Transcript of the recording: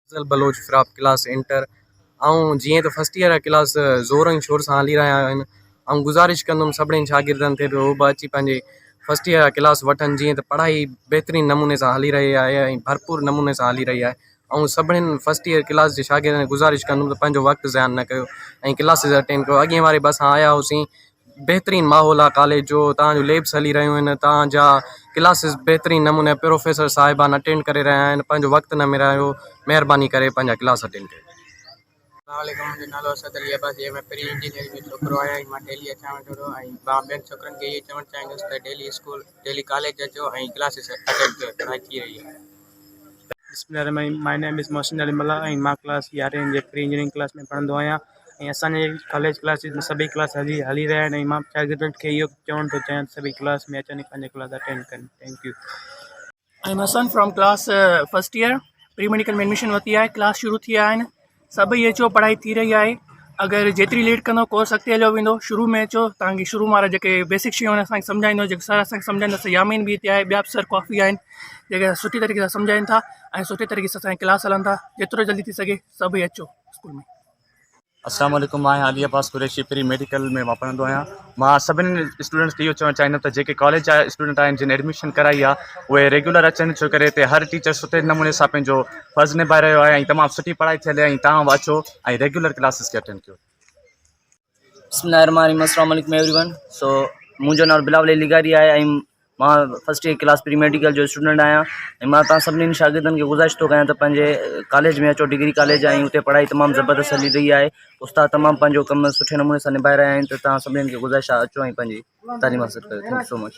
Afzal Baloch फ़्राप class inter ऐं जीअं त फस्ट ईयर क्लास ज़ोर ऐं शोर सां हली रहिया आहिनि ऐं गुज़ारिश कंदुमि सभिनीनि शागिर्दनि खे बि उहो बि अची पंहिंजी फस्ट ईयर क्लास वठनि जीअं त पढ़ाई बहितरीनु नमूने सां हली रही आहे ऐं भरपूर नमूने सां हली रही आहे ऐं सभिनीनि फस्ट ईयर क्लास जे शागिर्दनि खे गुज़ारिश कंदुमि त पंहिंजो वक़्तु ज़ाया न कयो ऐं क्लासिस अटेंड कयो। अॻे वारे बस आया हुआसीं, बहितरीनु माहौल आहे कॉलेज जो, तव्हांजो लैब्स हली रहियूं आहिनि, तव्हांजा क्लासिस बहितरीनु नमूने प्रोफेसर साहिबान अटेंड करे रहिया आहिनि, पंहिंजो वक़्तु न मिरायो, महिरबानी करे पंहिंजा क्लास अटेंड कयो। अस्सलामुअलैकुम, मुंहिंजो नालो असद अली अब्बासी आहे। मैं प्री इंजीनियरिंग में छोकिरो आहियां। मां डेली अचां वेठो रहो ऐं मां ॿियनि छोकिरनि खे इहे चवणु चाहींदुसि त डेली स्कूल डेली कॉलेज अचो ऐं क्लासिस अटेंड कयो, पढ़ाई थी रही आहे। बिस्मिल्लाह, my name is Mohsin Ali Malla ऐं मां क्लास 11 जे प्री इंजीनियरिंग क्लास में पढ़ंदो आहियां ऐं असांजे कॉलेज क्लासिस में सभई क्लास हली रहिया आहिनि ऐं मां शागिर्दनि खे इहो चवणु थो चाहियां सभई क्लास में अचनि ऐं पंहिंजे क्लास अटेंड कनि। Thank you. I am son from class first year, pre medical में एडमिशन वरिती आहे, क्लास शुरू थी विया आहिनि, सभई अचो, पढ़ाई थी रही आहे। अगरि जेतिरी लेट कंदो कोर्स अॻिते हलियो वेंदो। शुरू में अचो, तव्हांखे शुरू वारा जेके बेसिक शयूं आहिनि असांखे सम्झाईंदो, जेके सर असांखे सम्झाईंदा। यामीन बि हिते आहे, ॿिया बि सर काफ़ी आहिनि जेके सुठी तरीक़े सां सम्झाइनि था ऐं सुठे तरीक़े सां असांजी क्लास हलनि था। जेतिरो जल्दी थी सघे सभई अचो स्कूल में। अस्सलाम वालेकुम, मां अली अब्बास कुरैशी, प्री मेडिकल में मां पढ़ंदो आहियां। मां सभिनी स्टूडेंट्स खे इहो चवणु चाहींदुमि त जेके कॉलेज जा स्टूडेंट आहिनि जिन एडमिशन कराई आहे उहे रेगुलर अचनि, छो करे हिते हर टीचर सुठे नमूने सां पंहिंजो फ़र्ज़ु निभाए रहियो आहे ऐं तमामु सुठी पढ़ाई थियल आहे ऐं तव्हां बि अचो ऐं रेगुलर क्लासिस खे अटेंड कयो। बिस्मिल्लाहिर्रहमानिर्रहीम, अस्सलाम वालेकुम एवरीवन। सो मुंहिंजो नालो बिलावल लिगारी आहे ऐं मां first year class pre medical जो स्टूडेंट आहियां ऐं मां तव्हां सभिनीनि शागिर्दनि खे गुज़ारिश थो कयां त पंहिंजे कॉलेज में अचो, डिग्री कॉलेज आहे ऐं हुते पढ़ाई तमामु ज़बरदस्त हली रही आहे। उस्ताद तमामु पंहिंजो कमु सुठे नमूने सां निभाए रहिया आहिनि, त तव्हां सभिनीनि खे गुज़ारिश आहे अचो ऐं पंहिंजी तालीम हासिलु कयो। Thank you so much.